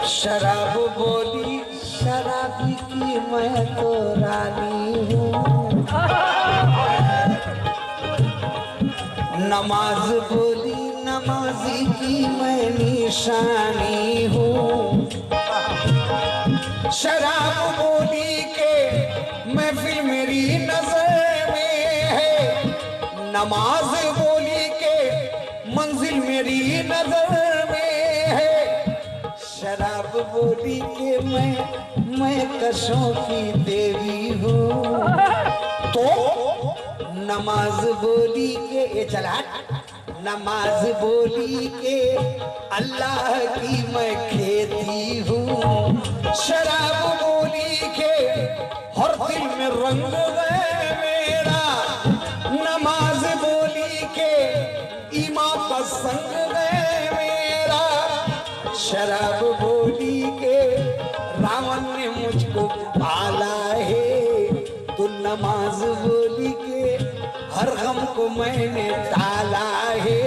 शराब बोली शराबी की मैं तो रानी हूँ। नमाज बोली नमाजी की मैं निशानी हूँ। शराब बोली के महफिल मेरी नजर में है। नमाज बोली के मंजिल मेरी नजर में है। शराब बोली के मैं कशों की देवी हूँ। तो नमाज बोली के ये चला नमाज बोली के अल्लाह की मैं खेती हूँ। शराब बोली के हर दिल में रंग है मेरा। नमाज बोली के ईमान का संग है मेरा। शराब बोली के रावण ने मुझको पाला है। तो नमाज बोली के हर गम को मैंने टाला है।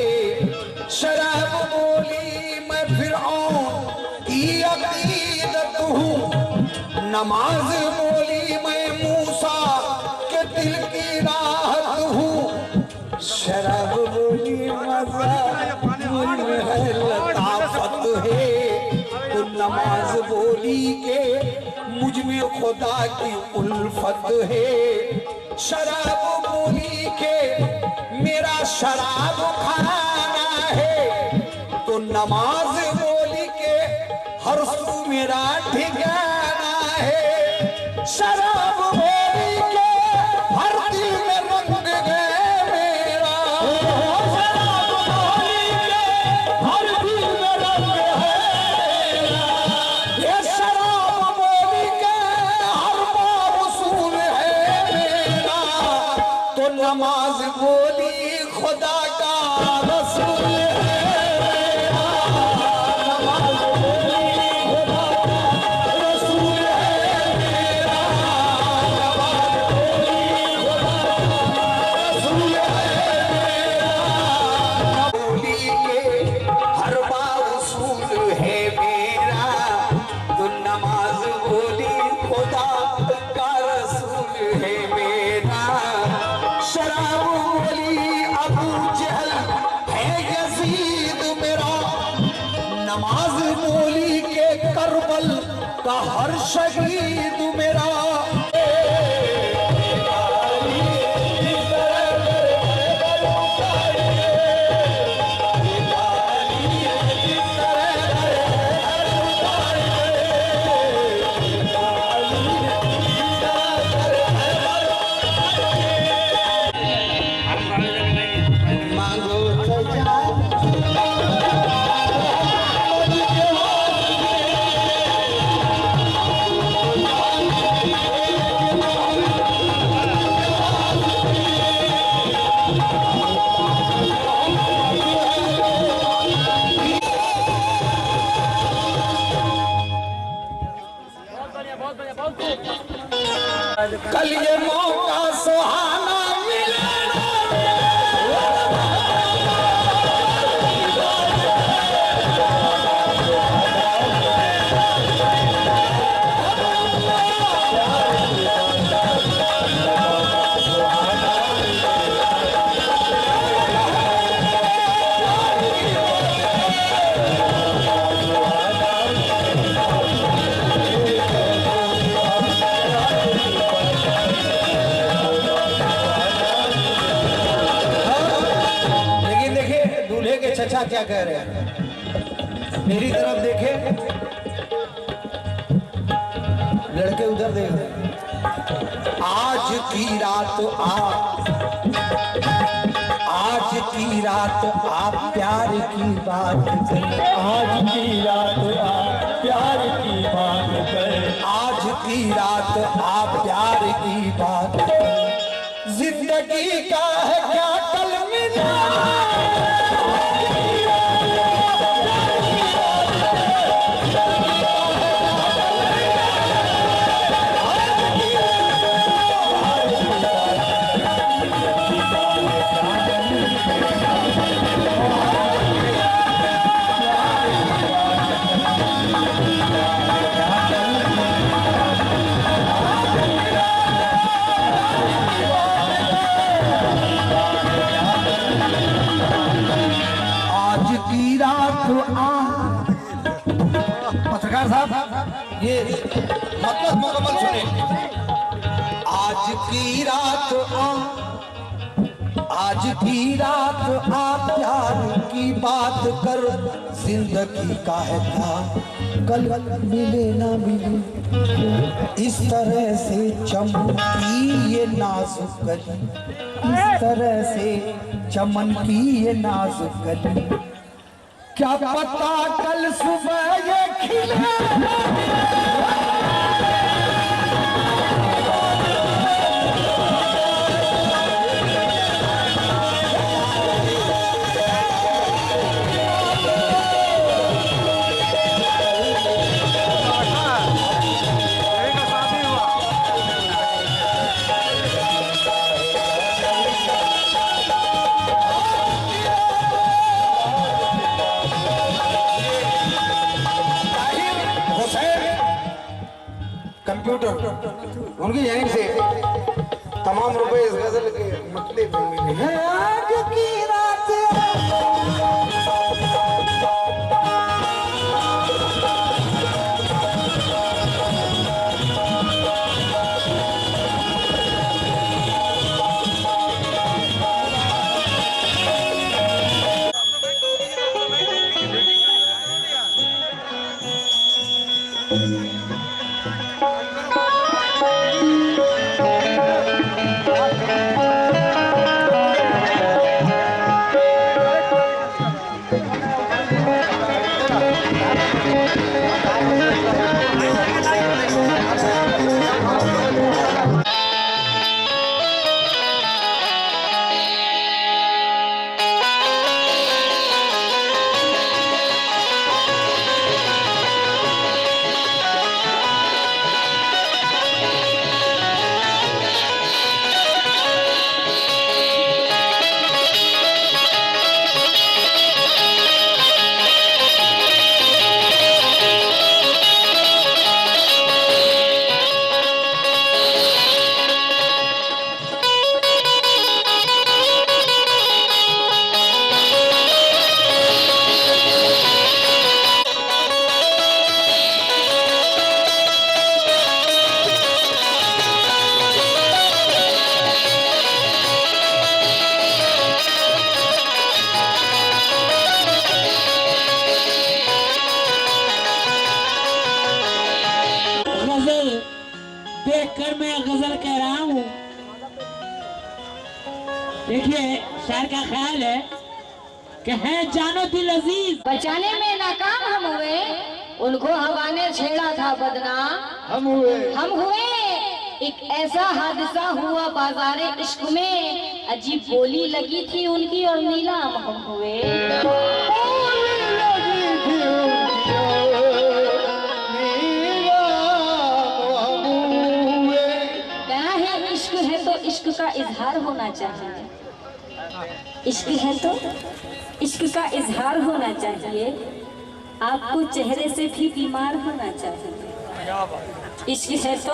शराब बोली मैं फिरऔन की अकीदत हूँ। नमाज बोली मैं मूसा के दिल की राहत हूँ। शराब बोली मजा मुझमें है लताफत है। तो नमाज बोली के मुझ में खुदा की उल्फत है। शराब बोली के मेरा शराब खाना है। तो नमाज बोली के हर सू मेरा ठिकाना है। शराब बोली के हर दिल में रंग है मेरा। शराब बोली के हर दिल में रंग है मेरा। ये शराब बोली के हर मौसूल है मेरा। तो नमाज बोली खुदा का रसूल है मेरा। नमाज बोली खुदा का रसूल है मेरा। नमाज बोली खुदा का रसूल है मेरा। बोली के हर मौसूल है मेरा। तो नमाज बोली खुदा का रसूल है मेरा। शराब बोली अबू जहल है यजीद मेरा। नमाज बोली के करबल का हर शहीद मेरा। कल ये मौका सुहाना मिला। चचा क्या कह रहे हैं? मेरी तरफ देखे, लड़के उधर देख रहे हैं। आज की रात आप प्यार की बात करें। आज की रात आप प्यार की बात करें। आज की रात आप प्यार की बात करें। जिंदगी का है क्या कल मिला। सरकार साहब ये मतलब मुकम्मल सुने। आज की रात आ प्यार की बात कर, जिंदगी का है क्या कल मिले ना मिले, इस तरह से चमकी ये नाजुक गली, इस तरह से चमन की ये नाजुक गली, क्या पता कल सुबह ये खिले। कंप्यूटर उनकी यहीं से तमाम रुपए इस गजल के मतले पे मिले हैं। आज की रात देखकर मैं गजल कह रहा हूँ। देखिए शायर का ख्याल है कि है जानो दिल अजीज, बचाने में नाकाम हम हुए, उनको हवा ने छेड़ा था बदनाम हम हुए। एक ऐसा हादसा हुआ बाजारे इश्क में, अजीब बोली लगी थी उनकी और नीलाम हम हुए। इश्क है तो इश्क का इजहार होना चाहिए, इश्क है तो इश्क का इजहार होना चाहिए, आपको चेहरे से भी बीमार होना चाहिए। इश्क है तो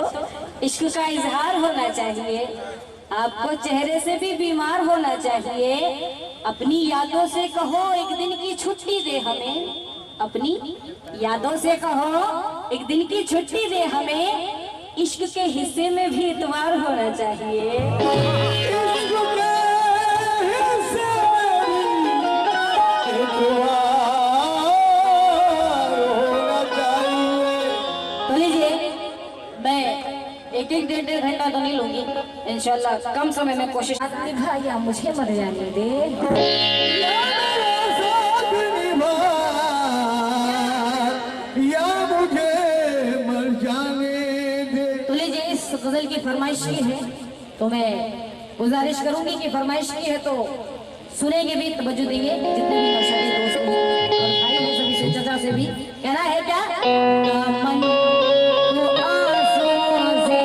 इश्क का इजहार होना चाहिए, आपको चेहरे से भी बीमार होना चाहिए। अपनी यादों से कहो एक दिन की छुट्टी दे हमें, अपनी यादों से कहो एक दिन की छुट्टी दे हमें, इश्क के हिस्से में भी इतवार होना चाहिए। तो लीजिए, मैं एक डेढ़ घंटा तो नहीं लूंगी, इंशाल्लाह कम समय में कोशिश। या मुझे मर जाने दे, गजल की फरमाइश की है तो मैं गुजारिश करूंगी कि फरमाइश की है तो सुनेंगे भी, तवज्जो देंगे। जितने भी नौशादी दोस्त हैं और भाई हैं सभी से, चाचा से भी कहना है क्या, मन को आंसुओं से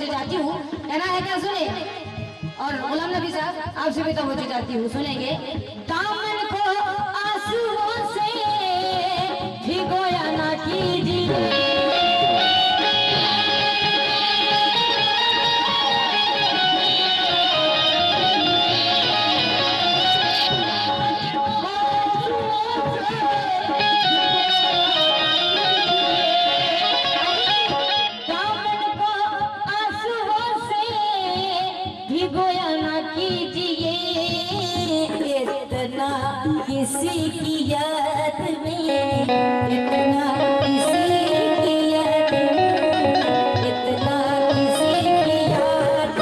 तवज्जो चाहती हूँ, कहना है क्या सुने। और गुलाम नबी साहब आपसे भी तवज्जो चाहती हूँ, सुनेंगे। दामन को आंसुओं से भिगोया ना कीजिए, किसी की याद में, इतना किसी की याद में, इतना किसी की याद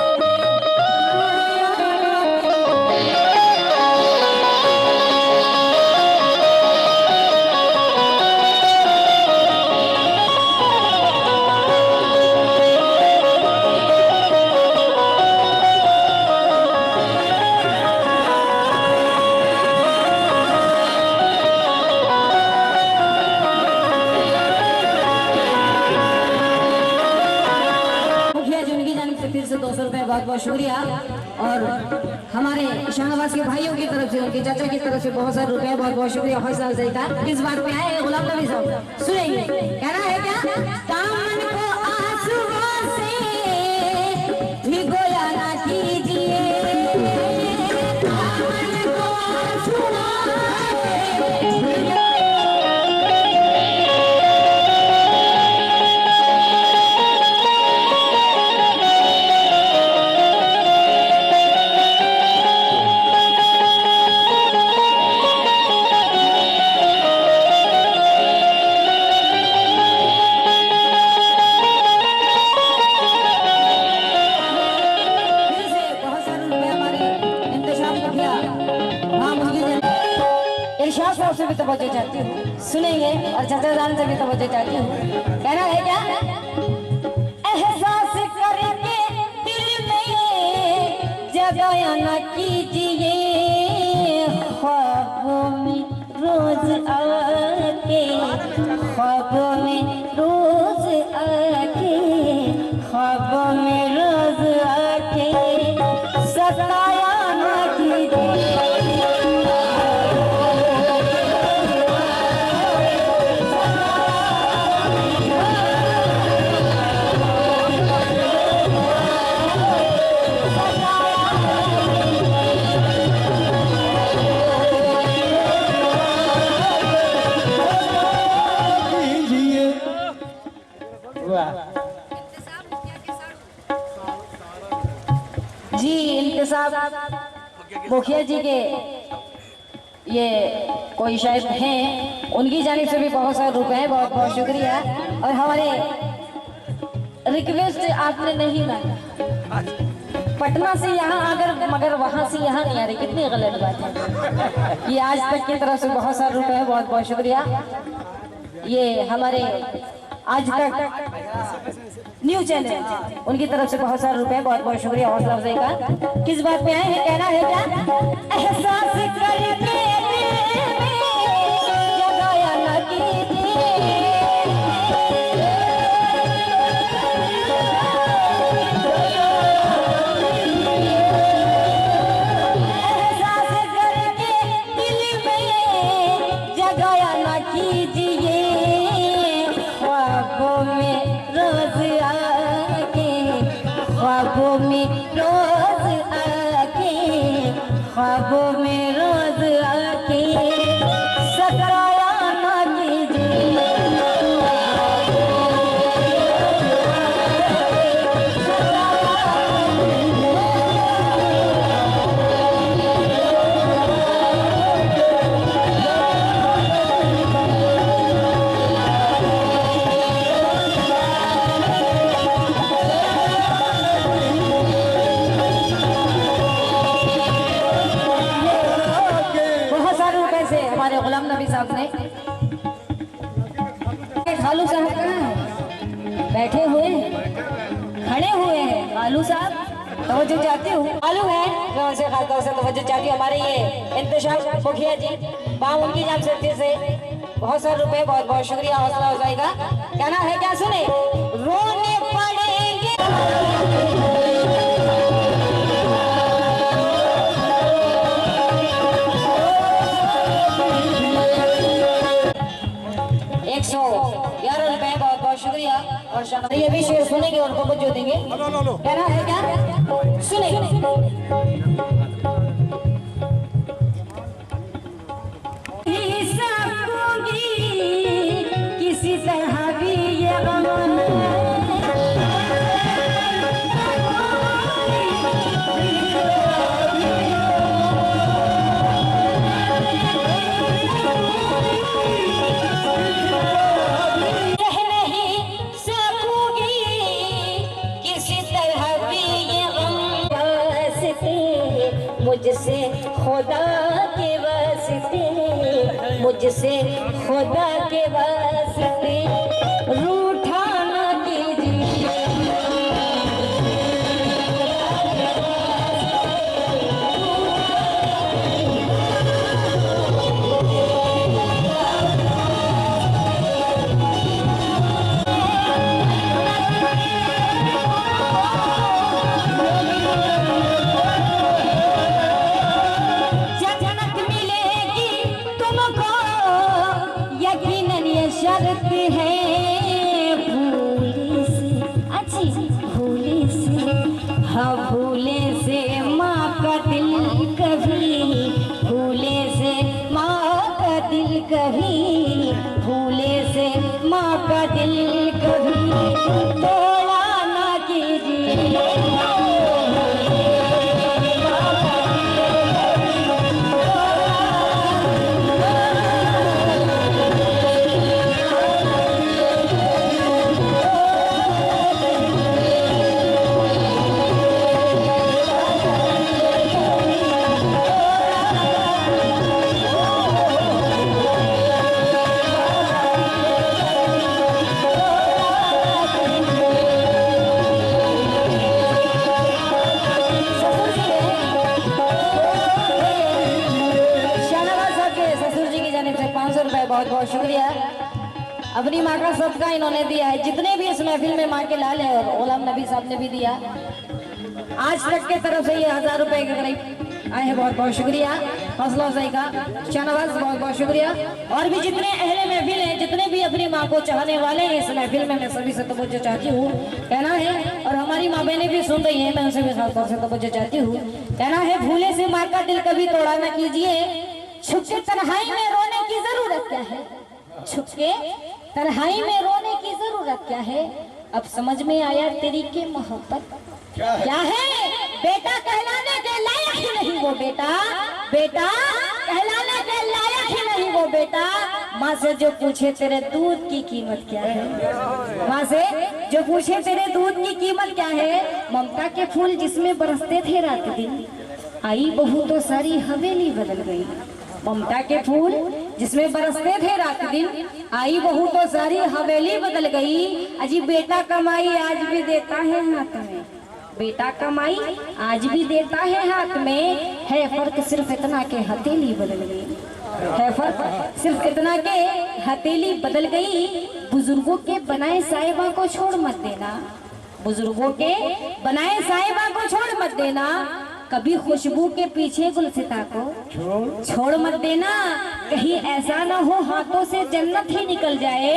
बहुत बहुत शुक्रिया। और हमारे शाहनवाज के भाइयों की तरफ से, उनके चाचा की तरफ से बहुत सारे रुपए, बहुत बहुत शुक्रिया। हौसला अफजाई का किस बात पे आए गुलाम नबी साहब, सुनेंगे। कहना है क्या, दामन को आंसुओं से भिगोया ना कीजिए, दामन को आंसुओं से से भी तवज्जो चाहती हूँ, सुनेंगे। और चाचा जान से भी तवज्जो चाहती हूँ। कहना है क्या, एहसास करके दिल में जगाया न कीजिए, ख्वाबों में रोज आके, ख्वाबों में रोज आके, ख्वाबों में रोज आके सताया न कीजिए। जी इंतसाब मुखिया जी के ये कोई शायद हैं, उनकी जानिब से भी बहुत सारे रुपए हैं, बहुत बहुत शुक्रिया। और हमारे रिक्वेस्ट आपने नहीं माना, पटना से यहाँ आकर मगर वहाँ से यहाँ नहीं आ रही, कितनी गलत बात है। ये आज तक की तरफ से बहुत सारे रुपए हैं, बहुत बहुत शुक्रिया। ये हमारे आज तक न्यूज चैनल, उनकी तरफ से बहुत सारे रुपए, बहुत बहुत शुक्रिया। हौसला अफजाई का किस बात पे आए हैं, कहना है क्या, एहसास करके जगाया न कीजिए, एहसास करके दिल में जगाया न कीजिए, ख्वाबों में रोज आके, ख्वाबों में रोज आके, ख्वाबों में रोज आके सताया ना कीजिए। हमारे गुलाम नबी साहब ने, खालू साहब कहाँ हैं, बैठे हुए हैं, खड़े हुए हैं। खालू साहब तवज्जो चाहती हूँ, खालू है मैं उनसे खास तौर से तवज्जो चाहती हूँ। हमारे ये इंतशार मुखिया जी, बाम उनकी जान से बहुत सारे रुपए, बहुत बहुत शुक्रिया। हौसला अफजाई का कहना है क्या, सुने। रोने पड़ेंगे ₹111 बहुत बहुत शुक्रिया। और शानदार ये भी शेर सुनेंगे और को जो देंगे कहना है क्या सुनेंगे। किसी तरह भी ये गम मुझसे खुदा के वास्ते, मुझसे खुदा के वास्ते रूठा न कीजिए। शर्त है भूले से, अच्छी भूले से, हाँ भूले से माँ का दिल कभी, भूले से माँ का दिल कभी, भूले से माँ का दिल कभी तोड़ा ना कीजिए। ₹500 बहुत बहुत शुक्रिया। अपनी माँ का सबका इन्होंने दिया है, जितने भी इस महफिल में माँ के लाल है और गुलाम नबी साहब ने भी दिया। आज तक के तरफ से ये ₹1000 के करीब आए हैं, बहुत बहुत शुक्रिया। हौसला अफजाई का शाहनवाज बहुत बहुत शुक्रिया। और भी जितने अहले महफिल हैं, जितने भी अपनी माँ को चाहने वाले हैं इस महफिल में, मैं सभी से तवज्जो चाहती हूँ कहना है। और हमारी माँ बहनें भी सुन रही हैं, मैं उनसे भी खासतौर से तवज्जो चाहती हूँ कहना है। भूले से माँ का दिल कभी तोड़ा ना कीजिए, छुपके तन्हाई में रोने की जरूरत क्या है, छुपके तन्हाई में रोने की जरूरत क्या है। अब समझ में आया तेरी के मोहब्बत क्या है। बेटा कहलाने के लायक ही नहीं वो बेटा, बेटा कहलाने के लायक ही नहीं वो बेटा। माँ से जो पूछे तेरे दूध की कीमत क्या है, माँ से जो पूछे तेरे दूध की कीमत क्या है। ममता के फूल जिसमें बरसते थे रात दिन, आई बहू तो सारी हवेली बदल गई। ममता के फूल जिसमें बरसते थे रात दिन, आई बहू तो सारी हवेली बदल गई। अजी बेटा कमाई आज भी देता है हाथ में, बेटा कमाई आज भी देता है हाथ में। है फर्क सिर्फ इतना के हथेली बदल गई, है फर्क सिर्फ इतना के हथेली बदल गई। बुजुर्गों के बनाए साहिबा को छोड़ मत देना, बुजुर्गों के बनाए साहिबा को छोड़ मत देना। कभी खुशबू के पीछे गुलसिता को छोड़ मत देना, कहीं ऐसा ना हो हाथों से जन्नत ही निकल जाए।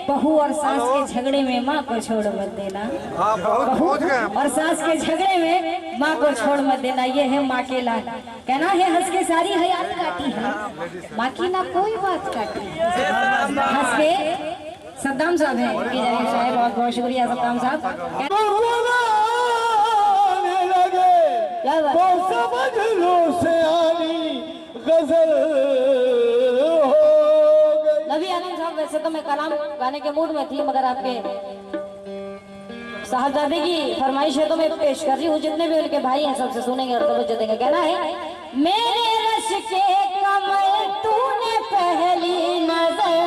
बहू और सास के झगड़े में माँ को छोड़ मत देना, बहू और सास के झगड़े में माँ को छोड़ मत देना। ये है माँ के लाल कहना है। हंस के सारी हयात काटी है, माँ की ना कोई बात काटी। हंस के सद्दाम साहब हैं, उनकी जानिब से बहुत बहुत शुक्रिया सद्दाम साहब। तो समझ लो सियानी गजल हो गई। नबी आलम साहब, वैसे तो मैं कलाम गाने के मूड में थी, मगर आपके साहबजादे की फरमाइश है तो मैं पेश कर रही हूँ। जितने भी उनके भाई हैं सबसे सुनेंगे और तवज्जो देंगे। कहना है, मेरे रश के कमल तूने पहली नजर,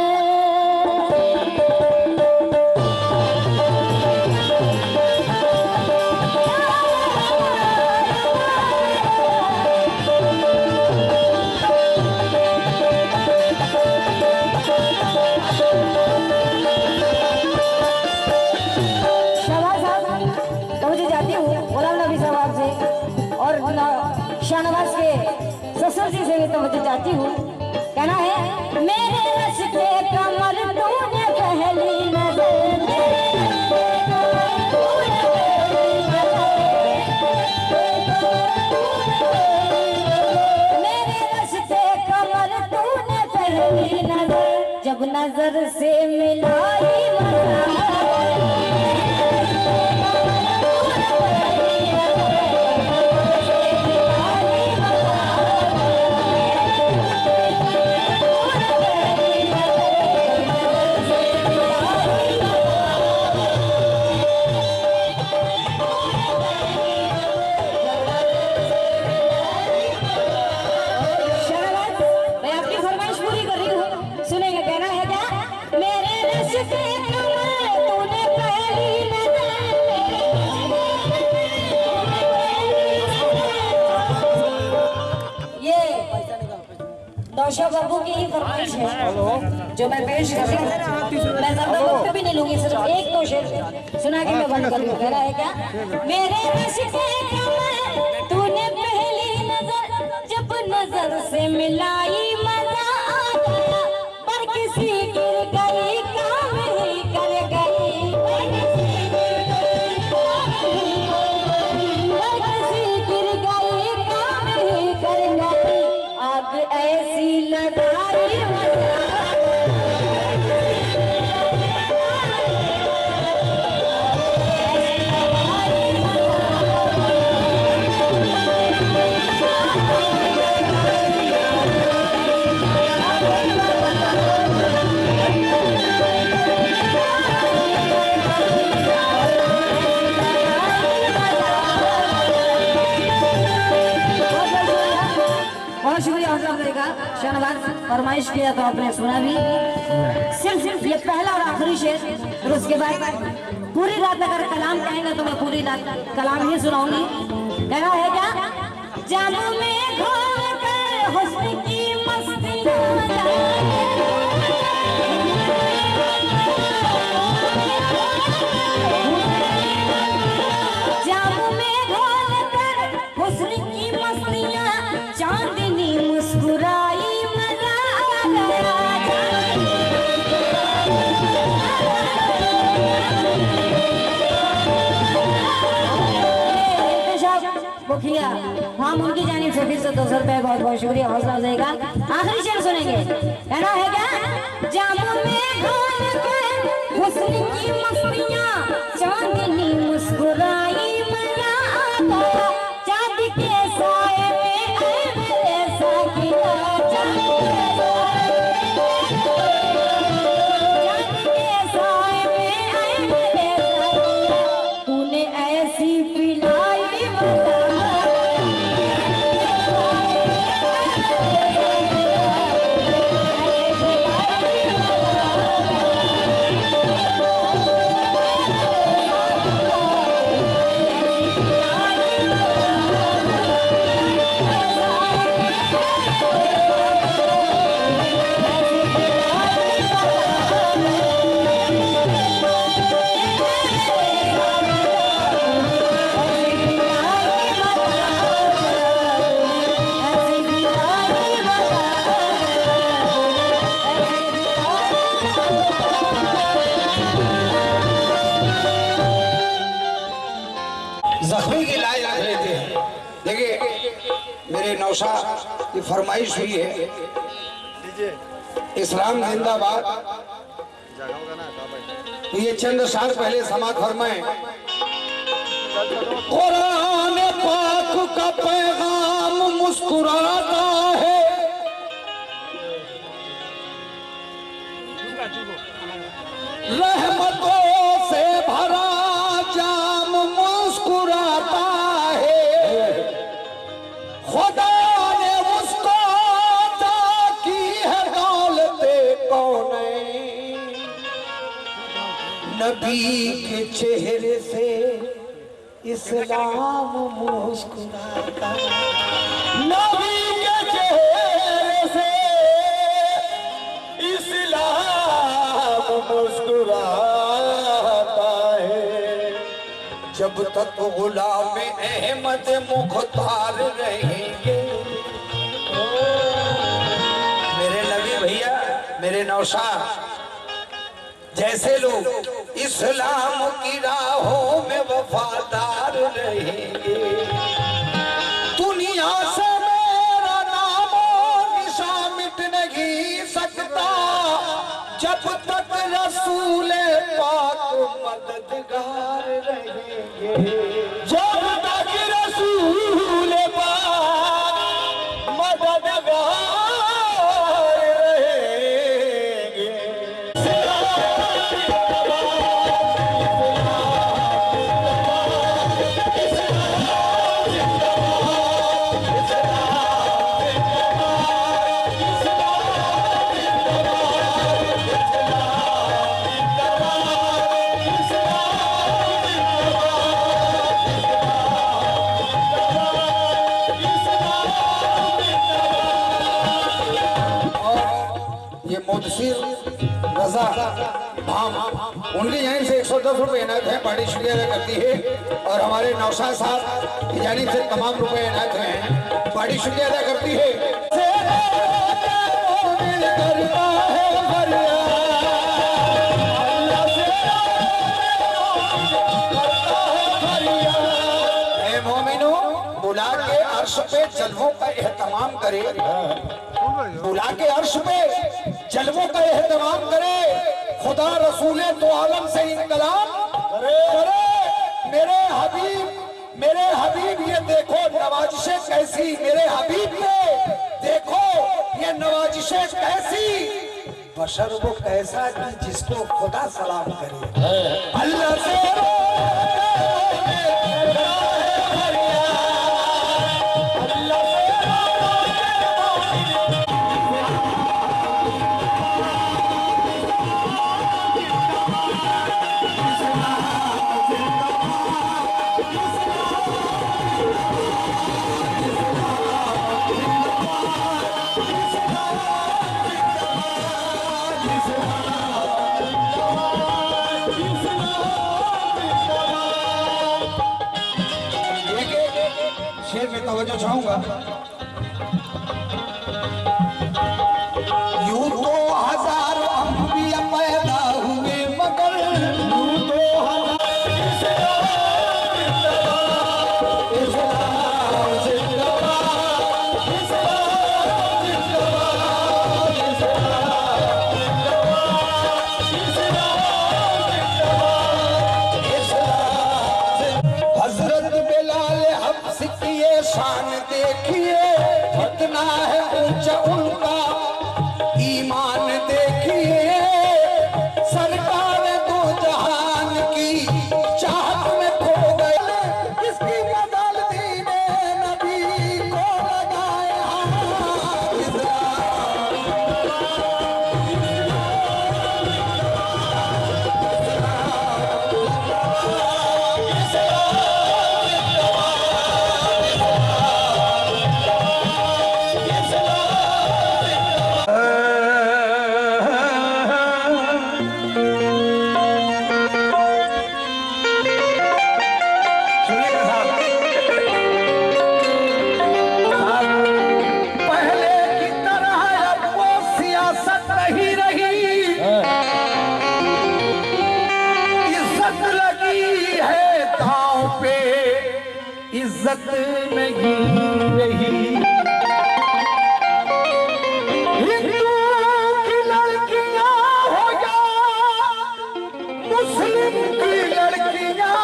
जी से भी तो मुझे चाहती हूँ। कहना है मेरे रश के कमर तूने पहली नजर, मेरे रश के कमर तूने पहली नजर, जब नजर से मिलाई नौशाद बाबू की ही फरमाइश है जो मैं पेश कर रही हूँ। मैं ज्यादा वक्त भी नहीं लूंगी, सिर्फ एक दो शेर सुना के मैं बंद करूँ। कह रहा है क्या मेरे रिश्ते में तूने पहली नजर, जब नजर से मिलाई मजा आ गया, पर किसी गिर गई काम ही कर गई, पर किसी गिर गई काम ही कर गई, आग ऐसी लगाई शहनाज फरमाइश किया तो आपने सुना भी। सिर्फ ये पहला और आखिरी शेर, फिर उसके बाद पूरी रात अगर कलाम कहेंगे तो मैं पूरी रात कलाम ही सुनाऊंगी। कहना है क्या जामों में घोल कर हुस्न की मस्तियां, जामों में घोल कर हुस्न की मस्तियां, चांदनी मुस्कुराई मुखिया, हम उनकी जानिब से फिर से 200 रुपए बहुत बहुत शुक्रिया, हौसला हो जाएगा। आखिरी शेर सुनेंगे। कहना है क्या जामों में घोल कर हुस्न की मस्तियां, चांदनी मुस्कुराई मजा आ गया, चांद के साए में आए मेरे साकिना, चांद के साए में आए मेरे साकिना, तूने ऐसी पिलाई मजा जख्मी की इलाज रख लेते हैं। देखिए मेरे नौशाद की फरमाइश हुई है, इस्लाम जिंदाबाद। तो ये चंद साल पहले समाज फरमाए, कुरान पाक का पैगाम मुस्कुराता है, रहमतों से भरा जाम मुस्कुराता है, खुदा ने उसको अता की है दौलते कौनैन, नबी के चेहरे से इस्लाम मुस्कुराता है, नबी के चेहरे से इस्लाम मुस्कुराता है, जब तक गुलाम अहमद मुख्तार रहेंगे मेरे नौशाद, जैसे लोग इस्लाम की राहों में वफादार रहेंगे, दुनिया से मेरा नामो निशान मिट नहीं सकता जब तक रसूल पाक मददगार रहेंगे। जब तक रसूल पाक मददगार रहेंगे। ये मुदसिर रजा भाम उनकी जानिब से 110 रुपए इनायत है, बड़ी शुक्रिया अदा करती है। और हमारे नौशाद साहब की जानिब से तमाम रुपए इनायत हैं, बड़ी शुक्रिया अदा करती है। मोमिनो, बुला के अर्श पे जलवों का एहतमाम करे, बुला के अर्श पे जलवों का एहतमाम करे, खुदा रसूल तो आलम से इनकलाम करे। मेरे हबीब ये देखो नवाजिशें कैसी, मेरे हबीब ने देखो ये नवाजिशें कैसी। बशर वो कैसा कि जिसको खुदा सलाम करे। अल्लाह से शेर में तवज्जो चाहूंगा। यूं तो हजार अंबिया पैदा हुए मगर यूं तो हजरत बिलाल हब्स की ये शान देखिए, कितना है ऊंचा उनका ईमान देखिए। सरकार दो जहान की चाहत में खो गए, इसकी बदल दीने नबी को लगाए हाथ। पहले की तरह अब वो सियासत नहीं रही, इज्जत लगी है दांव पे, इज्जत नहीं रही। हिंदू की लड़कियां हो या मुस्लिम की लड़कियां,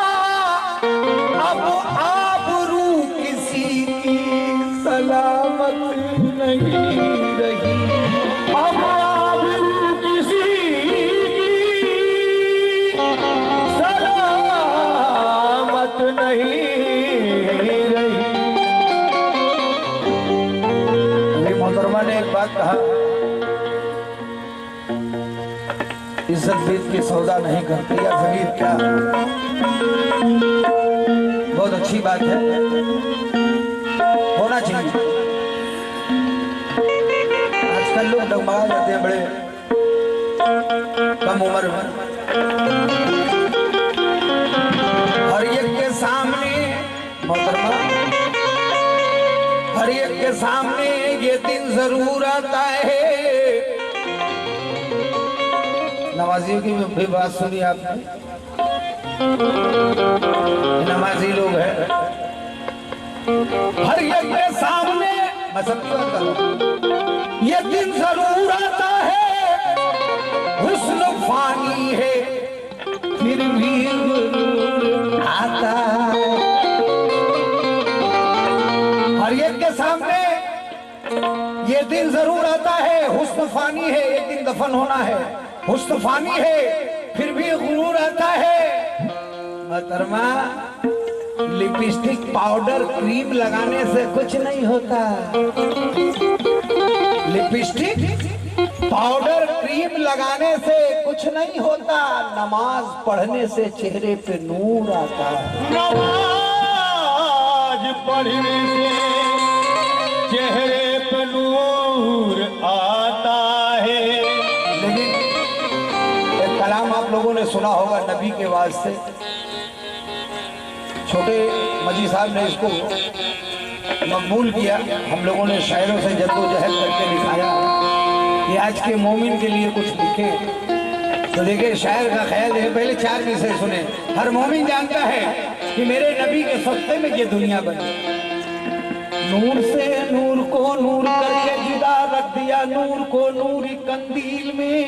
अब आबरू किसी की सलामत नहीं रही। अब आबरू किसी की सलामत नहीं रही। मेरी मोहतरमा ने एक बात कहा, इज्जत बीत के सौदा नहीं करती या जमीर क्या। बहुत अच्छी बात है, होना चाहिए। आजकल लोग डगमगा जाते हैं बड़े कम उम्र में। हर एक के सामने मोहतरमा, हर एक के सामने ये दिन जरूर आता है नमाजियों की भी बात सुनी आपने? नमाजी लोग हैं, हर एक के सामने मैं समझूंगा ये दिन जरूर आता है, हुस्न फानी है फिर भी आता है। हर एक के सामने ये दिन जरूर आता है, हुस्न फानी है, एक दिन दफन होना है, हुस्न फानी है फिर भी गुरूर आता है। मोहतरमा, लिपस्टिक पाउडर क्रीम लगाने से कुछ नहीं होता। लिपस्टिक पाउडर क्रीम लगाने से कुछ नहीं होता, नमाज पढ़ने से चेहरे पे नूर आता है। नमाज पढ़ने से चेहरे पे नूर आता है। लेकिन एक कलाम आप लोगों ने सुना होगा नबी के वास्ते, छोटे मजी साहब ने इसको मकबूल किया, हम लोगों ने शायरों से जद्दोजहद करके लिखाया कि आज के मोमिन के लिए कुछ लिखे। तो देखिए शायर का ख्याल है, पहले 4 मिसरे सुने। हर मोमिन जानता है कि मेरे नबी के सत्ते में ये दुनिया बनी। नूर से नूर को नूर करके जुदा रख दिया, नूर को नूरी कंदील में।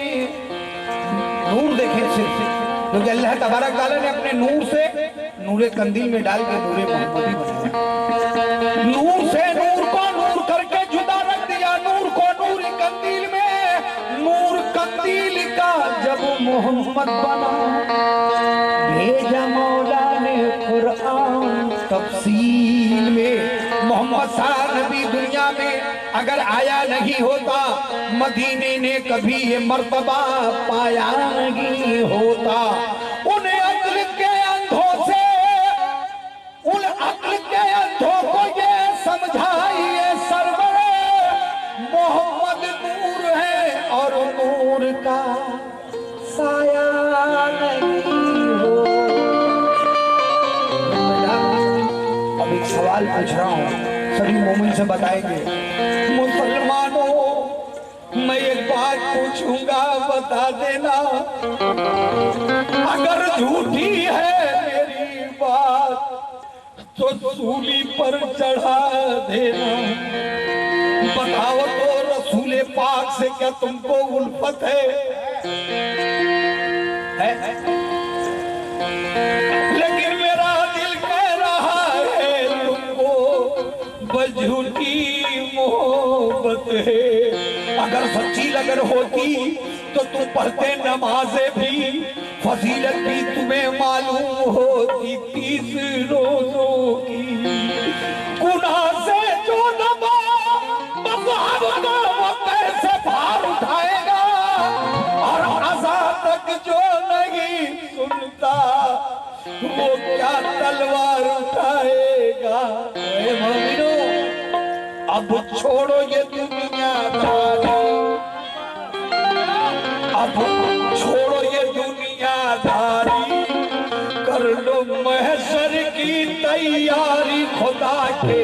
नूर देखे सिर्फ, क्योंकि अल्लाह तबारक तआला ने अपने नूर से नूरे कंदील में डाल के नूरे मोहम्मदी बनाया। नूर से नूर को नूर करके जुदा रख दिया, नूर को नूरी कंदील में। नूर कंदील का जब मोहम्मद बना, भेजा मौला ने कुरान तफसील में। मोहम्मद सा नबी दुनिया में अगर आया नहीं होता, मदीने ने कभी ये मर्तबा पाया नहीं होता। उन्हें अक्ल के अंधों से, उन अक्ल के अंधों को ये समझाइए सरवरे, मोहम्मद नूर है और नूर का साया नहीं हो। अब एक सवाल पूछ रहा हूँ, सभी मोमिन से बताएंगे। मुसलमानों, मैं एक बात पूछूंगा, बता देना। अगर झूठी है मेरी बात तो सूली पर चढ़ा देना। बताओ तो रसूले पाक से क्या तुमको उल्फत है? लेकिन मेरा दिल कह रहा है तुमको बस झूठी मोहब्बत है। अगर सच्ची लगन होती तो तुम पढ़ते नमाजें भी, फजीलत भी तुम्हें मालूम होती 30 रोजों की। गुनाह से जो नबा मज़हब का वो कैसे भार उठाएगा, और अज़ा तक जो नहीं सुनता वो क्या तलवार उठाएगा। ऐ मोमिनो, अब छोड़ो ये दुनियादारी, अब छोड़ो ये दुनियादारी, कर लो महशर की तैयारी खुदा के।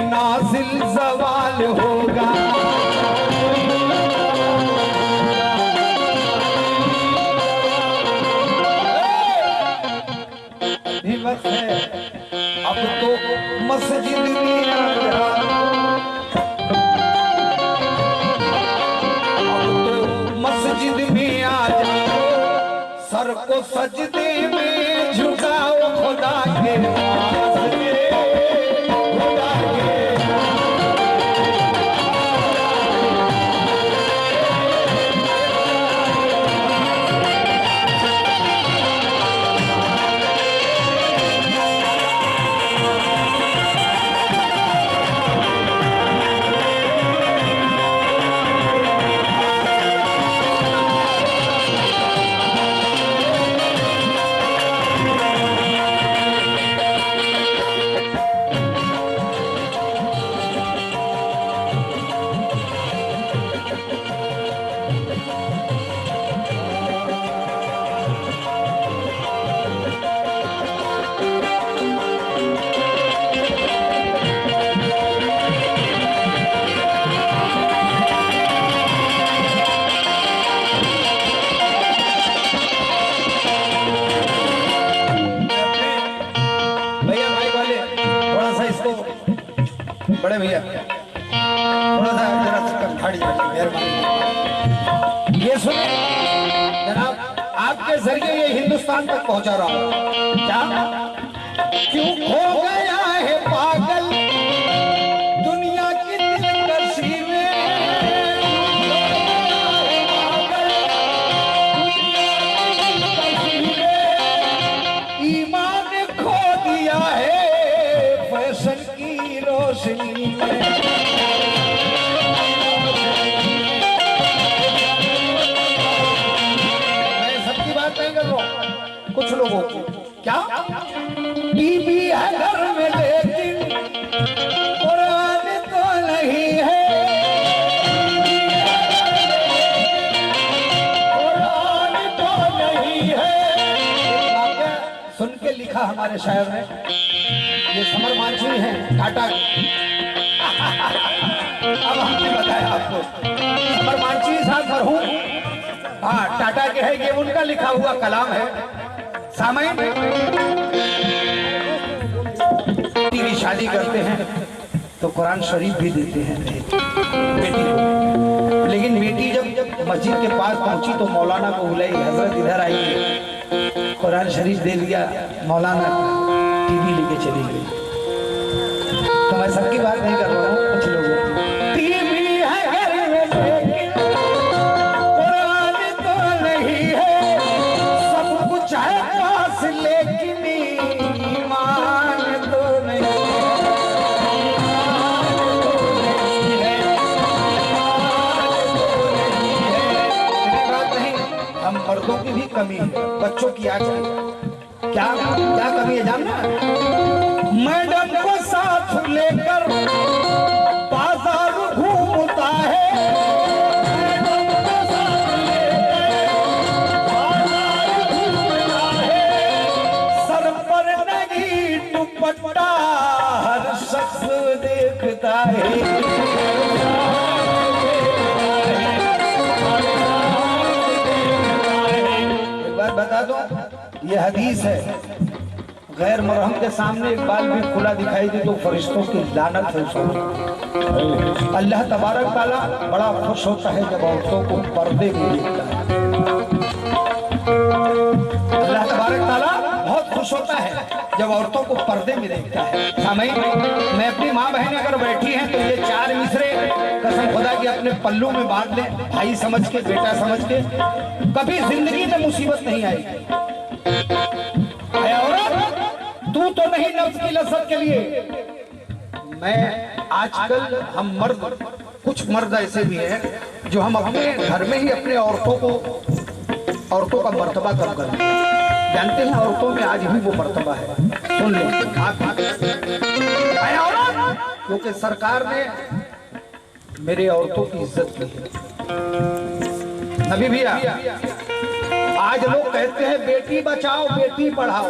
नाजिल सवाल होगा। अभी वक्त है, अब तो मस्जिद में आ जा, अब तो मस्जिद में आ जा, सर को सजदे में झुकाओ खुदा के वास्ते, खुदा के। बड़े भैया थोड़ा सा जरा खड़ी मेहरबानी। ये सुने जनाब, आपके जरिए ये हिंदुस्तान तक पहुंचा रहा हूं। क्या क्यों हो गया है पागल दुनिया की दिलकशी में, ईमान खो दिया है फैशन की रोशनी में। मैं सबकी बात नहीं कर रहा हूं, कुछ लोगों की। क्या बीबी है घर में लेकिन कुरान तो नहीं है, कुरान तो नहीं है। सुन के लिखा हमारे शायर ने, ये समर मांझी हैं टाटा। अब हमने बताया आपको समर मांझी साहब मरहूम, हाँ टाटा के है, ये उनका लिखा हुआ कलाम है। सामईन की शादी करते हैं तो कुरान शरीफ भी देते हैं बेटी को, लेकिन बेटी जब मस्जिद के पास पहुंची तो मौलाना को बुलाई, हजरत इधर आइए, कुरान शरीफ दे दिया, मौलाना टीवी लेके चली गई। तो मैं सबकी बात नहीं कर रहा हूँ, कुछ लोगों की। टीवी है घर में लेकिन कुरान तो नहीं है, सब कुछ है पास लेकिन ईमान तो नहीं है। बात नहीं, हम मर्दों की भी कमी है, बच्चों की आज क्या क्या कमी है जानना? मैडम को साथ लेकर बाजार घूमता है, मैडम को साथ लेकर बाजार घूमता है, सर पर नहीं दुपट्टा हर शख्स देखता है। एक बात बता दो, ये हदीस है, गैर मरहम के सामने एक बाल भी खुला दिखाई दे तो फरिश्तों की लानत है उसको। अल्लाह तबारक ताला बड़ा खुश होता है जब औरतों को पर्दे में देखता है। अल्लाह तबारक ताला बहुत खुश होता है जब औरतों को पर्दे में देखता है। सामईन, मैं अपनी माँ बहनें अगर बैठी हैं तो ये चार मिसरे कसम खुदा की अपने पल्लू में बांध ले, भाई समझ के, बेटा समझ के, कभी जिंदगी में मुसीबत नहीं आएगी। तू तो नहीं नफ्स की लज्जत के लिए मैं आजकल हम मर्द, कुछ मर्द ऐसे भी हैं जो हम अपने घर में ही अपने औरतों का मर्तबा कम करते हैं। जानते हैं औरतों में आज भी वो मर्तबा है। सुन लो आप, क्योंकि सरकार ने मेरे औरतों की इज्जत की है। नबी भैया, आज लोग कहते हैं बेटी बचाओ बेटी पढ़ाओ।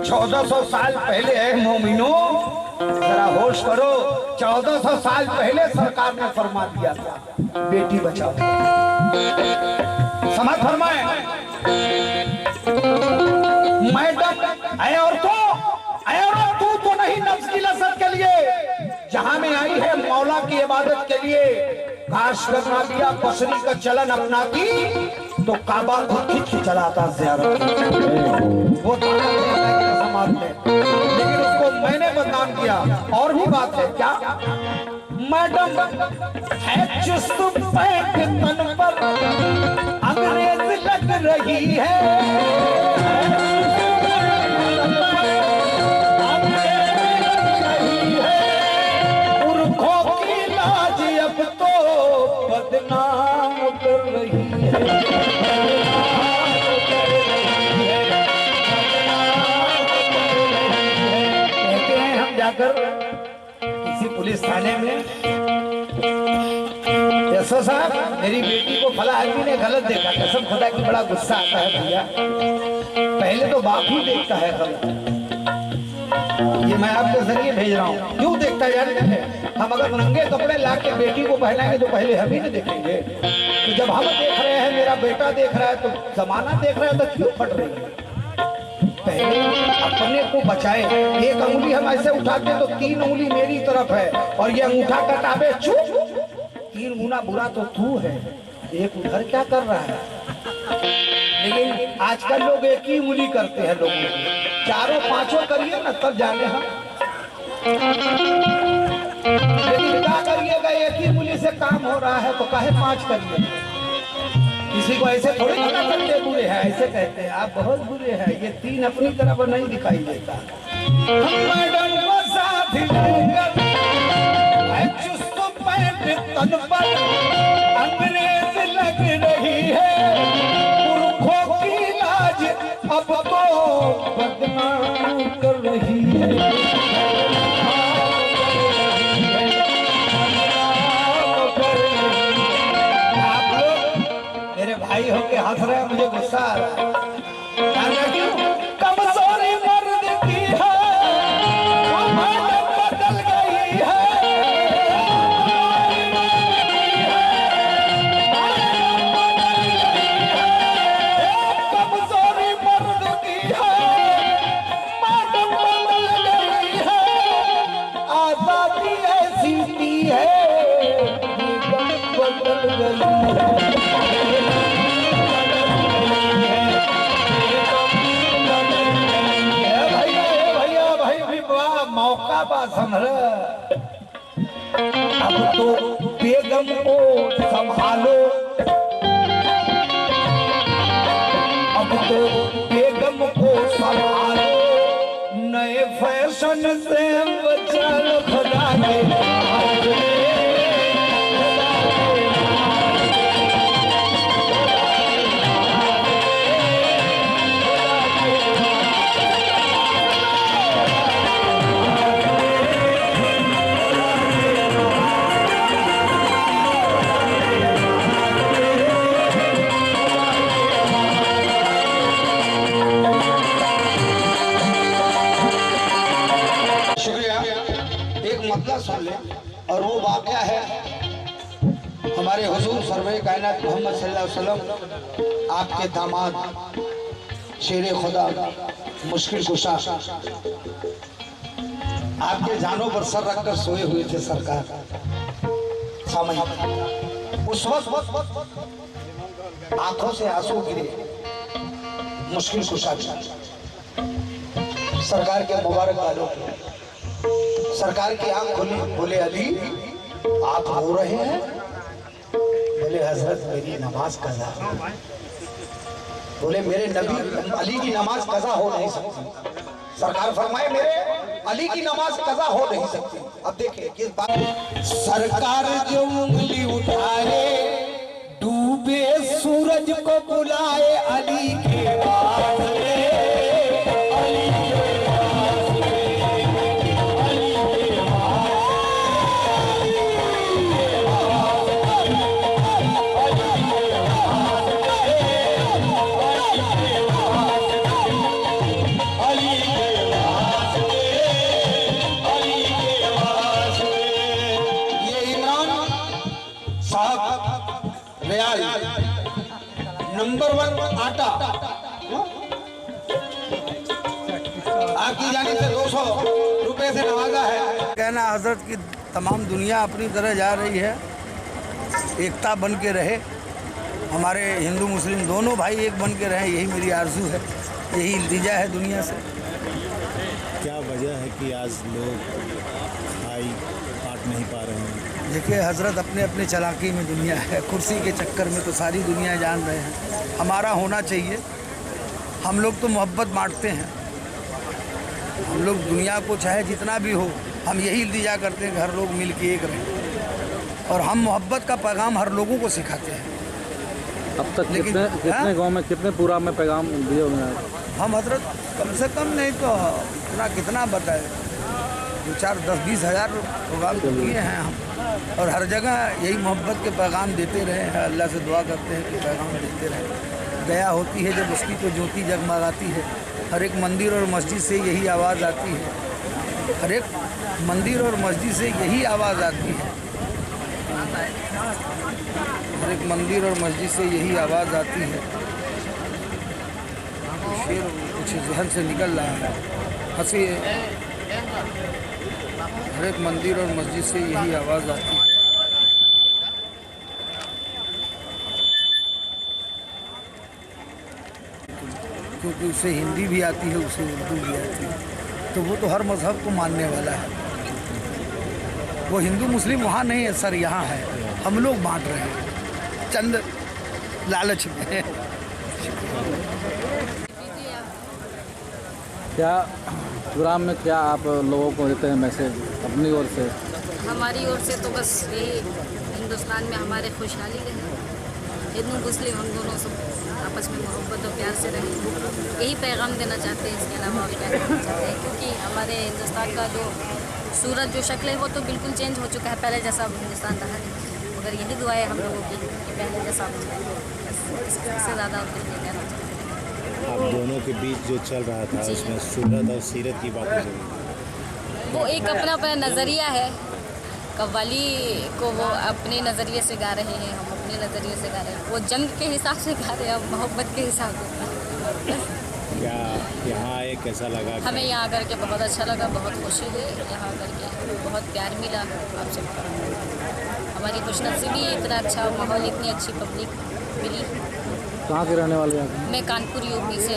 1400 साल पहले है मोमिनो, जरा होश करो, 1400 साल पहले सरकार ने फरमा दिया था बेटी बचाओ। समझ फरमाए मैडम, तू तो नहीं नफ्स की लज़्ज़त के लिए जहां में आई है मौला की इबादत के लिए। काश करना दिया बसरी का चलन अपनाती तो काबा को खींच के चलाता ज़ियारत। वो समाज में, लेकिन उसको मैंने बदनाम किया। और भी बात है क्या? मैडम है चुस्त पैंट तन पर अंग्रेज लग रही है, पुरखों की लाज अब तो बदनाम कर रही है। कहते हैं हम जाकर किसी पुलिस थाने में, एसओ साहब मेरी बेटी को फला आदमी ने गलत देखा। कसम खुदा की बड़ा गुस्सा आता है भैया, पहले तो बाप ही देखता है गलत। ये मैं आपके जरिए भेज रहा हूँ। क्यों देखता है यार? हम अगर नंगे कपड़े ला के बेटी को पहनाएंगे तो पहले हम ही नहीं देखेंगे। तो जब हम देख रहे हैं, मेरा बेटा देख रहा है, तो जमाना देख रहा है, तो क्यों फट रही है? पहले अपने को बचाए। एक अंगुली हम ऐसे उठाते तो 3 उंगली मेरी तरफ है, और ये अंगूठा कटावे चुप, 3 गुना बुरा तो तू है, एक उधर क्या कर रहा है। लेकिन आजकल लोग एक ही उंगली करते हैं, लोगों को 4-5 करिए ना तब जाने हम। लेकिन क्या करिएगा, एक ही उंगली से काम हो रहा है तो काहे 5 करिए। किसी को ऐसे थोड़ी ना करते बुरे हैं, ऐसे कहते हैं आप बहुत बुरे हैं। ये 3 अपनी तरफ नहीं दिखाई देता। मैडम को साथ लेकर चुस्त पैंट तन पर अंग्रेज लग रही है, पुरखों की लाज अब तो बदनाम कर रही है। आप लोग मेरे भाई होके हंस रहे हैं, मुझे गुस्सा आ रहा है। कमजोरी मर्द की है, बदल गई है। कमजोरी मर्द की है, बदल गई है। आजादी ऐसी थी है, बदल गई है। मौका बा संभल, अब तो बेगम को संभालो, अब तो बेगम को संभालो, नए फैशन से बचल खुदा के। सुन ले, और वो वाक़या है हमारे हुजूर सरवर कायनात मोहम्मद सल्लल्लाहु अलैहि वसल्लम, आपके दामाद शेर खुदा मुश्किल कुशा, आपके जानों पर सर रखकर सोए हुए थे सरकार। सामने उस वक्त आंखों से आंसू गिरे मुश्किल कुशा सरकार के मुबारक बालों पे। सरकार की आंख खुली, बोले अली आप रो रहे हैं? बोले हजरत मेरी नमाज कज़ा। बोले मेरे नबी अली की नमाज कज़ा हो नहीं सकती। सरकार फरमाए मेरे अली की नमाज कज़ा हो नहीं सकती। अब देखिए किस बात, सरकार जो उंगली उठाए डूबे सूरज को बुलाए अली के वास्ते, अली के वास्ते, अली के नंबर 1 आटा आपकी जाने से 200 रुपए से नवाजा है। कहना हजरत की तमाम दुनिया अपनी तरह जा रही है, एकता बन के रहे, हमारे हिंदू मुस्लिम दोनों भाई एक बन के रहे, यही मेरी आरजू है, यही इल्तिजा है दुनिया से। क्या वजह है कि आज लोग भाई बांट नहीं पा रहे हैं? देखिए हजरत अपने अपने चालाकी में दुनिया है, कुर्सी के चक्कर में तो सारी दुनिया जान रहे हैं। हमारा होना चाहिए, हम लोग तो मोहब्बत बांटते हैं, हम लोग दुनिया को चाहे जितना भी हो, हम यही इल्तिजा करते हैं कि हर लोग मिल के एक रहें, और हम मोहब्बत का पैगाम हर लोगों को सिखाते हैं। अब तक कितने गांव में, कितने पूरा में पैगाम दिए उन्होंने? हम हजरत कम से कम नहीं तो कितना बताए, 2, 4, 10, 20 हज़ार प्रोग्राम तो किए हैं हम, और हर जगह यही मोहब्बत के पैगाम देते रहे हैं। अल्लाह से दुआ करते हैं कि पैगाम देते रहें। दया होती है जब उसकी तो ज्योति जगमगाती है। हर एक मंदिर और मस्जिद से यही आवाज़ आती है, हर एक मंदिर और मस्जिद से यही आवाज़ आती है, हर एक मंदिर और मस्जिद से यही आवाज़ आती है। शेर कुछ जहन से निकल रहा है, हंसी, हर एक मंदिर और मस्जिद से यही आवाज़ आती है। क्योंकि उसे हिंदी भी आती है, उसे उर्दू भी आती है, तो वो तो हर मज़हब को मानने वाला है। वो हिंदू मुस्लिम वहाँ नहीं है सर, यहाँ है। हम लोग बांट रहे हैं चंद लालच में। क्या प्रोग्राम में क्या आप लोगों को देते हैं मैसेज अपनी ओर से? हमारी ओर से तो बस यही, हिंदुस्तान में हमारे खुशहाली रहे, हिंदू मुस्लिम हम दोनों सब आपस में मोहब्बत और प्यार से रहें, यही पैगाम देना चाहते हैं। इसके अलावा और क्या कहना चाहते हैं, क्योंकि हमारे हिंदुस्तान का जो सूरत जो शक्ल है वो तो बिल्कुल चेंज हो चुका है, पहले जैसा हिंदुस्तान रहा नहीं। मगर यही दुआ है हम लोगों की कि पहले जैसा हो जाए, इससे ज़्यादा और कुछ नहीं कहना चाहते। आप दोनों के बीच जो चल रहा था उसमें सूरत और सीरत की बातें चली, वो एक अपना अपना नज़रिया है। कव्वाली को वो अपने नज़रिए से गा रहे हैं, हम अपने नज़रिए से गा रहे हैं। वो जंग के हिसाब से गा रहे हैं, हम मोहब्बत के हिसाब से। क्या यहाँ आए कैसा लगा? हमें यहाँ आकर के बहुत अच्छा लगा, बहुत खुशी हुई, यहाँ आकर के बहुत प्यार मिला आप सबका। हमारी खुशनसीबी, इतना अच्छा माहौल, इतनी अच्छी पब्लिक मिली। कहाँ के रहने वाले हैं? मैं कानपुर यूपी से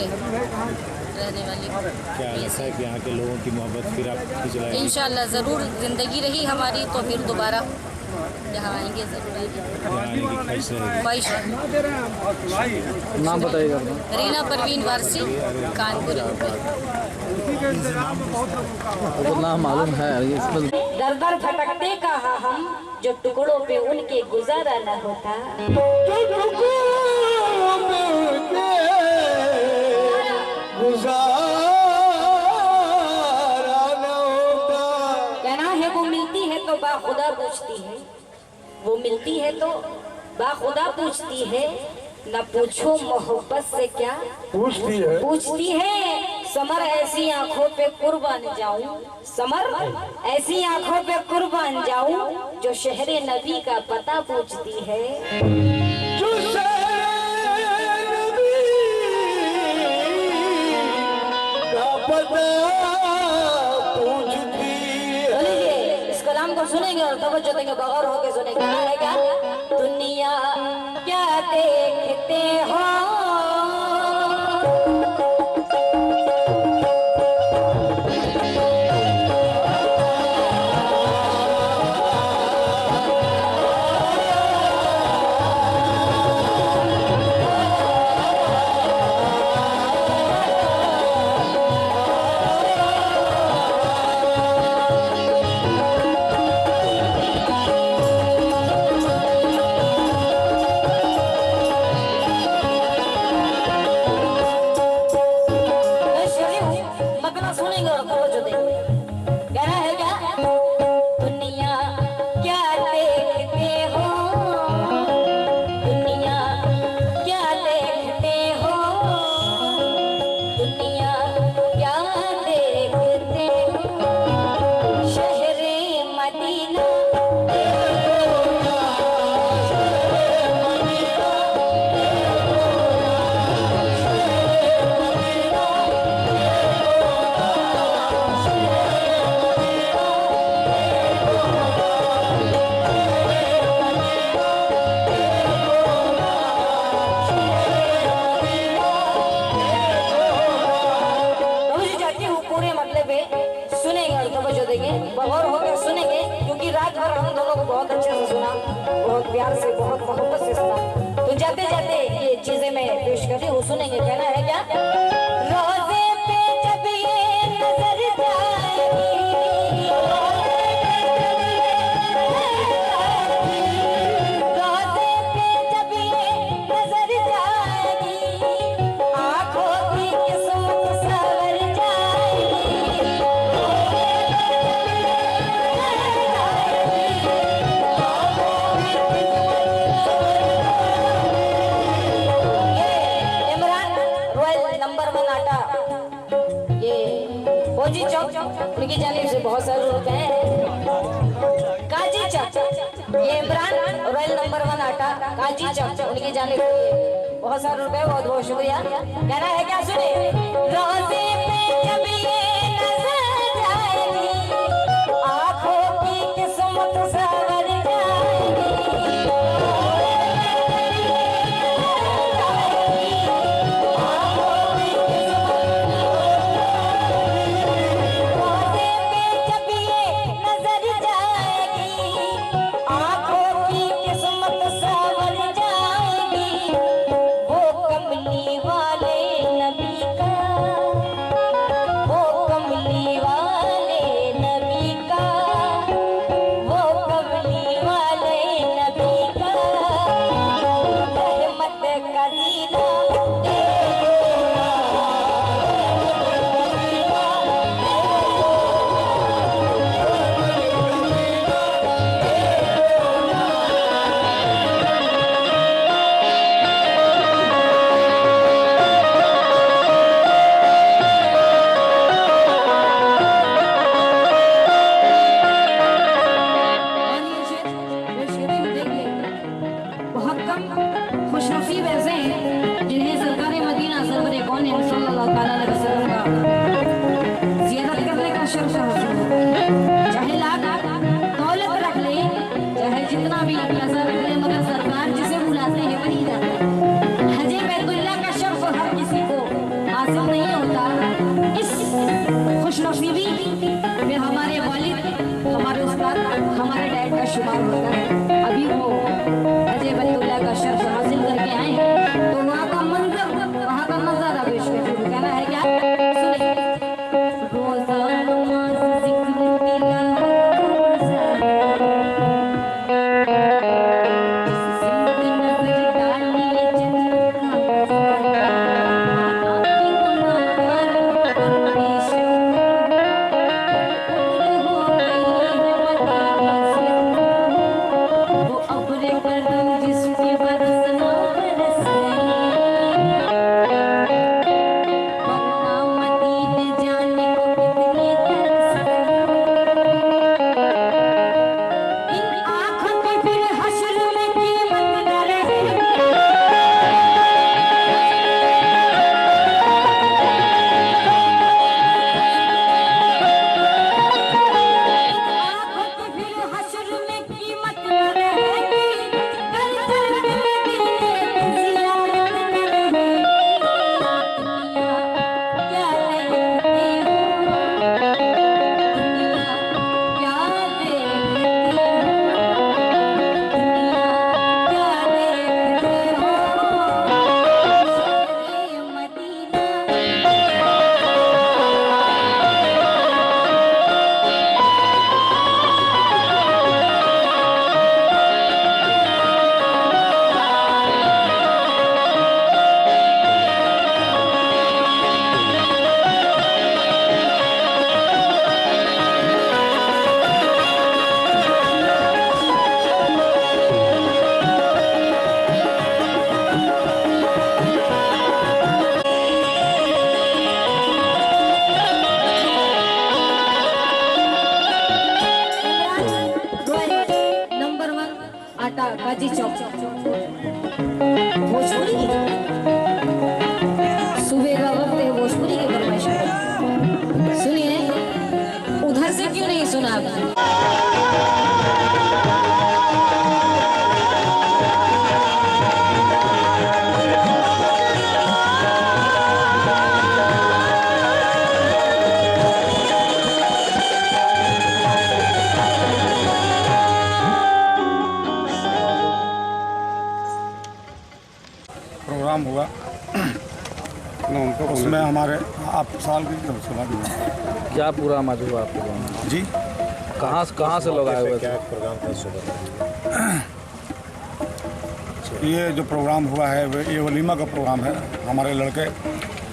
रहने वाली हूँ। क्या ऐसा है कि यहाँ के लोगों की मोहब्बत फिर आप खींच लाएंगे? इंशाल्लाह ज़रूर, ज़िंदगी रही हमारी तो फिर दोबारा यहाँ आएंगे, ज़रूर आएंगे। यहाँ आने की ख्वाहिश रहेगी? ख्वाहिश है। नाम बताइएगा। रीना परवीन वारसी, कानपुर यूपी। तो नाम मालूम है इसमें। दर दर भटकते कहा हम, जो टुकड़ों पे उनके गुजारा न होता। कहना है वो मिलती है तो बाखुदा पूछती है, वो मिलती है तो बाखुदा पूछती है, न पूछो मोहब्बत से क्या पूछती है। समर ऐसी आंखों पे कुर्बान जाऊं, समर ऐसी आंखों पे कुर्बान जाऊं, जो शहरे नबी का पता पूछती है। जो इस कलाम को सुनेंगे और तवज्जो देंगे, बगैर होके सुनेंगे। है क्या? दुनिया क्या देखते हो, रात भर हम दोनों को बहुत अच्छे से सुना, बहुत प्यार से, बहुत मोहब्बत से सुना। तो जाते जाते ये चीजें मैं पेश कर रही हूँ, सुनेंगे। कहना है क्या? रोजे पे जब ये नजर जाएगी, रोजे पे जब ये नजर जाएगी, आंखों की किस्मत सवर जाएगी। फौजी चौक उनकी जानिब से बहुत सारे रुपए हैं। काजी चौक ये इमरान रॉयल नंबर 1 आटा काजी चौक उनकी जानिब से बहुत सारे रुपए, बहुत बहुत शुक्रिया। कहना है क्या? सुने। रोजे पे जब ये नजर जाएगी, आंखों की किस्मत सवर जाएगी। खुशनसीब ऐसे हैं जिन्हें सरकार मदीना सरवर कौन सल्लल्लाहु अलैहि वसल्लम का ज़ियारत करने का शर्फ हासिल हो। चाहे लाख दौलत रख ले, चाहे जितना भी पैसा रख ले, मगर सरकार जिसे बुलाते हैं वही जाता है। हजे बैतुल्लाह का शर्फ हर किसी को हासिल नहीं होता। इस खुशनसीबी में हमारे वालिद, हमारे उस्ताद, हमारे डैड का शुमार होता है। अभी वो हजे बैतुल्लाह का शर्फ हासिल करके आए हैं, तो वहाँ का मंजर, वहाँ का नजारा पेश करते हुए कहना है क्या? सुनिए। रोजा नमाज जिक्र तिलावत काजी चौक भोजपुरी सुबह का वक्त है, भोजपुरी की फरमाइश है। सुनिए, उधर से क्यों नहीं सुना आपने? उसमें हमारे आप साल की सुना क्या पूरा मौजूद हुआ आपके गाँव में? जी कहाँ से लोग आए हुए थे? ये जो प्रोग्राम हुआ है ये वलीमा का प्रोग्राम है। हमारे लड़के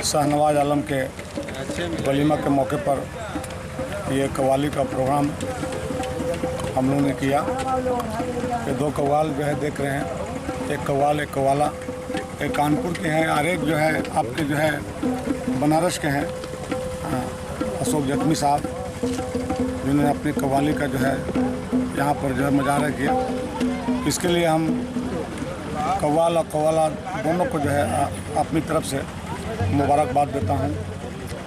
शाहनवाज आलम के वलीमा के मौके पर ये कव्वाली का प्रोग्राम हम लोगों ने किया। ये दो कव्वाल जो है देख रहे हैं, एक कव्वाल एक कव्वाला, एक कानपुर के हैं और एक जो है आपके जो है बनारस के हैं अशोक जख्मी साहब, जिन्होंने अपनी कव्वाली का जो है यहाँ पर जो है मुजाहरा किया। इसके लिए हम कव्वाल और कव्वाला दोनों को जो है अपनी तरफ से मुबारकबाद देता हूँ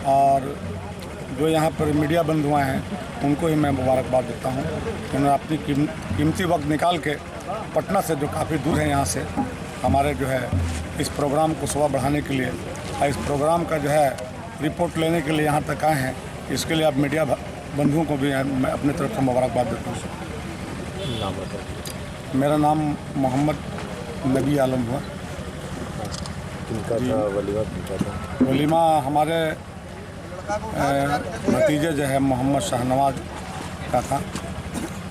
और जो यहाँ पर मीडिया बंधु हैं उनको ही मैं मुबारकबाद देता हूँ। उन्होंने अपनी कीमती वक्त निकाल के पटना से जो काफ़ी दूर है यहाँ से हमारे जो है इस प्रोग्राम को शोभा बढ़ाने के लिए और इस प्रोग्राम का जो है रिपोर्ट लेने के लिए यहाँ तक आए हैं। इसके लिए आप मीडिया बंधुओं को भी मैं अपनी तरफ से मुबारकबाद देता हूँ। मेरा नाम मोहम्मद नबी आलम हुआ। वलीमा हमारे नतीजे जो है मोहम्मद शाहनवाज का था,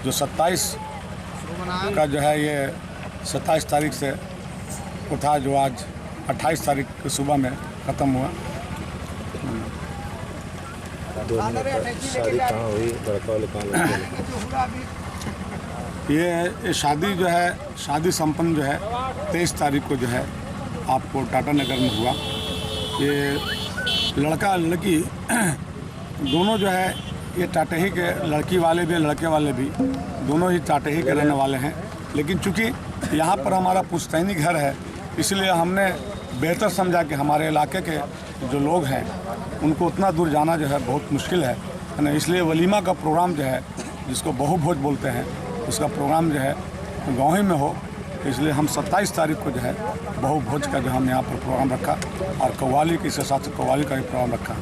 जो 27 का जो है ये 27 तारीख से उठा, जो आज 28 तारीख की सुबह में ख़त्म हुआ। शादी कहाँ हुई? लड़का वाले कहाँ? ये शादी जो है शादी संपन्न जो है 23 तारीख को जो है आपको टाटा नगर में हुआ। ये लड़का लड़की दोनों जो है ये टाटही के, लड़की वाले भी लड़के वाले भी दोनों ही टाटही के रहने वाले हैं। लेकिन चूँकि यहाँ पर हमारा पुश्तैनी घर है इसलिए हमने बेहतर समझा कि हमारे इलाके के जो लोग हैं उनको उतना दूर जाना जो है बहुत मुश्किल है ना, इसलिए वलीमा का प्रोग्राम जो है जिसको बहु भोज बोलते हैं उसका प्रोग्राम जो है गाँव ही में हो, इसलिए हम 27 तारीख को जो है बहु भोज का जो हम यहाँ पर प्रोग्राम रखा और कव्वाली के साथ कव्वाली का भी प्रोग्राम रखा।